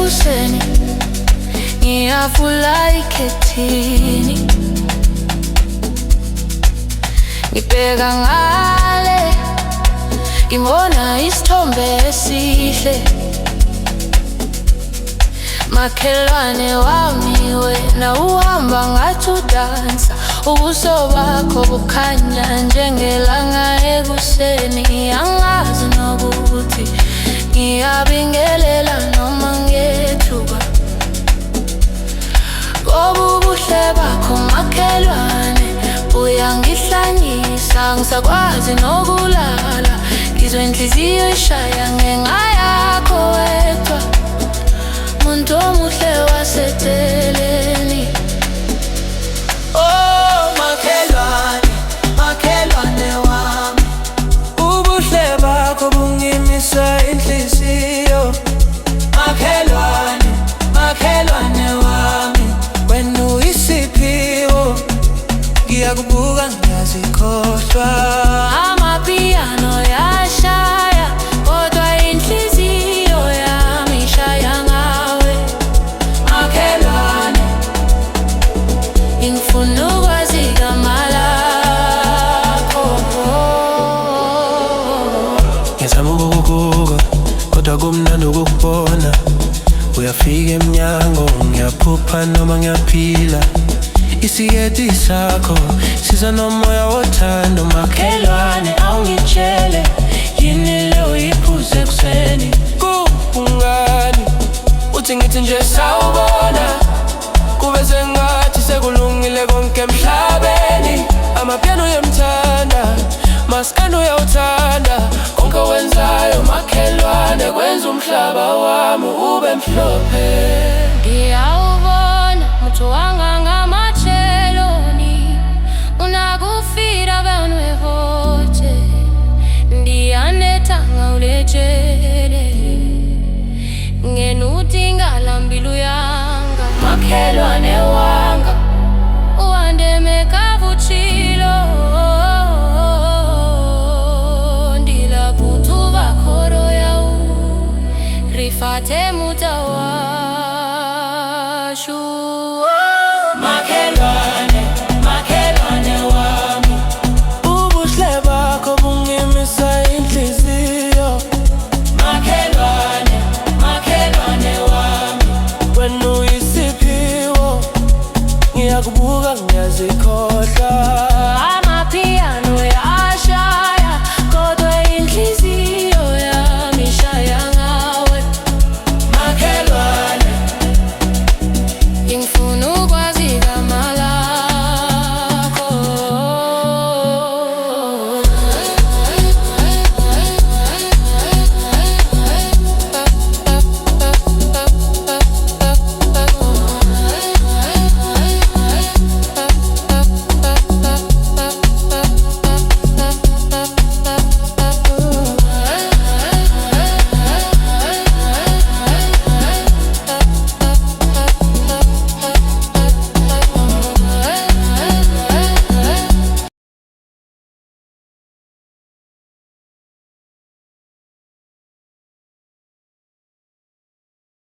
ekuseni ngiyavula ikhethini, ngibheka ngale ngibona isithombe esihle. Makhelwane wami wena uhamba ngathi udansa, ubuso bakho bukhanya njengelanga ekuseni. Angazi nokuthi ngiyabingelela noma ngethuka, ngoba ubuhle bakho makhelwane buyangihlanyisa. Ngisakwazi nokulala ngizwe inhliziyo ishaya ngenxa yakho wedwa, muntu omuhle waseceleni. Oh makhelwane, makhelwane wami, ubuhle bakho bungimisa inhliziyo. Makhelwane, makhelwane wami, wena uyisiphiwo, ngiyakubuka ngiyazikhohlwa. Amapiyano yashaya kodwa inhliziyo yami ishaya ngawe. Makhelwane, ngifuna ukwazi igama lakho. ngizama ukukubuka kodwa kumnandi ukukubona. Uyafika emnyango ngiyaphupha noma ngiyaphila, isiketi sakho siza nomoya wothando. Makhelwane awungitshele yini le uyiphuze ekuseni. Kungani uthi ngithi nje sawubona, kube sengathi sekulungile konke emhlabeni. Amapiano uyamthanda, maskandi uyawuthanda, konke wenzayo makhelwane kwenza umhlaba wami ube mhlophe. Ngiyawubona muntu wangangamatsheloni, unakufira banwe hote, ndiyanethanga uletshele ngenuthi ngalambilu yanga. Makhelwane wanga, uwandeme kavuchilo, ndila kutuba khoro yau rifate muta